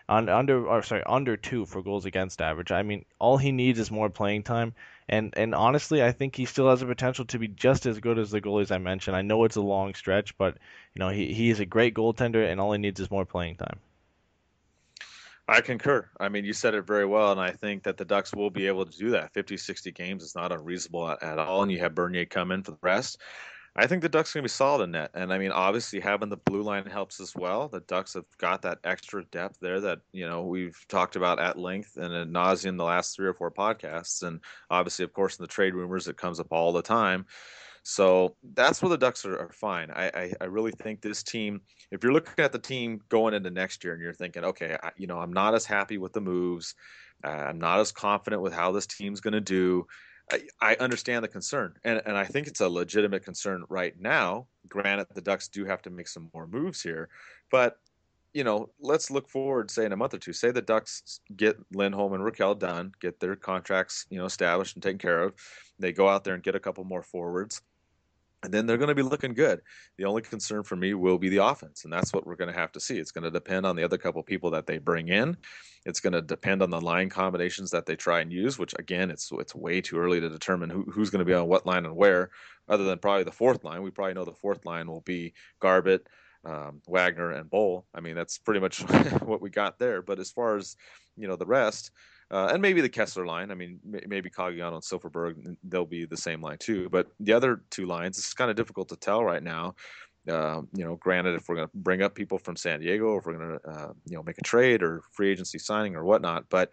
Under 2 for goals against average. I mean, all he needs is more playing time. And honestly, I think he still has the potential to be just as good as the goalies I mentioned. I know it's a long stretch, but he is a great goaltender, and all he needs is more playing time.
I concur. I mean, you said it very well, and I think that the Ducks will be able to do that. 50, 60 games is not unreasonable at all, and you have Bernier come in for the rest. I think the Ducks are going to be solid in net. And, I mean, obviously having the blue line helps as well. The Ducks have got that extra depth there that, we've talked about at length and ad nauseum the last 3 or 4 podcasts. And obviously, of course, in the trade rumors, it comes up all the time. So that's where the Ducks are fine. I really think this team, if you're looking at the team going into next year and you're thinking, okay, I'm not as happy with the moves. I'm not as confident with how this team's going to do. I understand the concern, and I think it's a legitimate concern right now. Granted, the Ducks do have to make some more moves here, but let's look forward, say in a month or two. Say the Ducks get Lindholm and Raquel done, get their contracts established and taken care of. They go out there and get a couple more forwards, and then they're going to be looking good. The only concern for me will be the offense, and that's what we're going to have to see. It's going to depend on the other couple people that they bring in. It's going to depend on the line combinations that they try and use, which, again, it's way too early to determine who's going to be on what line and where, other than probably the 4th line. We probably know the 4th line will be Garbett, Wagner, and Boll. I mean, that's pretty much what we got there. But as far as, the rest, and maybe the Kessler line, I mean, maybe Cagliano and Silverberg, they'll be the same line too. But the other 2 lines, it's kind of difficult to tell right now. Granted, if we're going to bring up people from San Diego, or if we're going to, make a trade or free agency signing or whatnot, but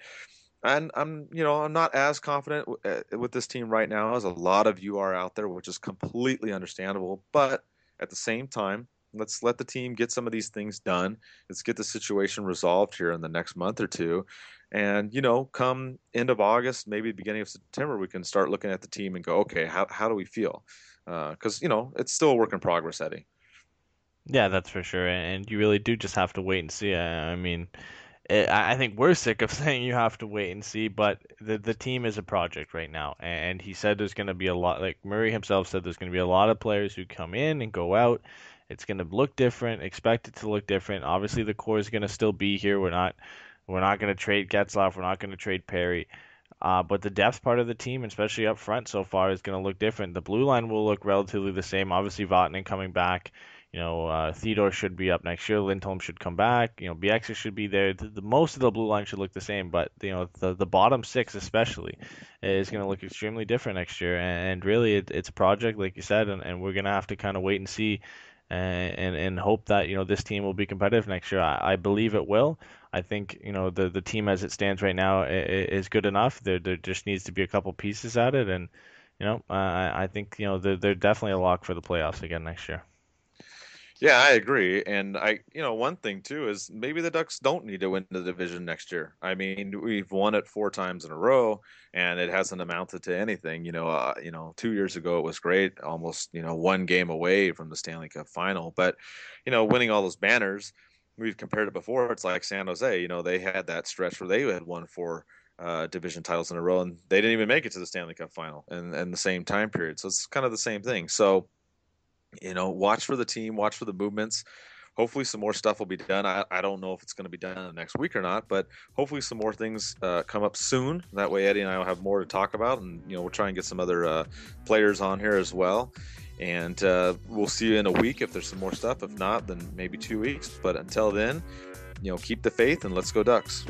I'm not as confident with this team right now as a lot of you are out there, which is completely understandable. But at the same time, let's let the team get some of these things done. Let's get the situation resolved here in the next month or 2. And, come end of August, maybe beginning of September, we can start looking at the team and go, okay, how do we feel? because it's still a work in progress, Eddie.
Yeah, that's for sure. And you really do just have to wait and see. I mean, I think we're sick of saying you have to wait and see, but the team is a project right now. And he said there's going to be a lot, like Murray himself said, there's going to be a lot of players who come in and go out. It's going to look different, expect it to look different. Obviously, the core is going to still be here. We're not going to trade Getzlaf. We're not going to trade Perry. But the depth part of the team, especially up front so far, is going to look different. The blue line will look relatively the same. Obviously, Vatanen coming back. Theodore should be up next year. Lindholm should come back. Bieksa should be there. Most of the blue line should look the same, but the bottom six especially is going to look extremely different next year. And really, it's a project, like you said, and we're going to have to kind of wait and see, and hope that this team will be competitive next year. I believe it will. I think the team as it stands right now is good enough. There just needs to be a couple pieces at it, and I think they're definitely a lock for the playoffs again next year.
Yeah, I agree. And one thing too is maybe the Ducks don't need to win the division next year. I mean, we've won it 4 times in a row, and it hasn't amounted to anything. 2 years ago it was great, almost one game away from the Stanley Cup final. But winning all those banners, we've compared it before. It's like San Jose. They had that stretch where they had won 4 division titles in a row, and they didn't even make it to the Stanley Cup final in the same time period. So it's kind of the same thing. So watch for the team, watch for the movements. Hopefully some more stuff will be done. I don't know if it's going to be done in the next week or not, but hopefully some more things come up soon. That way Eddie and I will have more to talk about, and we'll try and get some other players on here as well. And we'll see you in a week if there's some more stuff. If not, then maybe 2 weeks. But until then, keep the faith and let's go Ducks.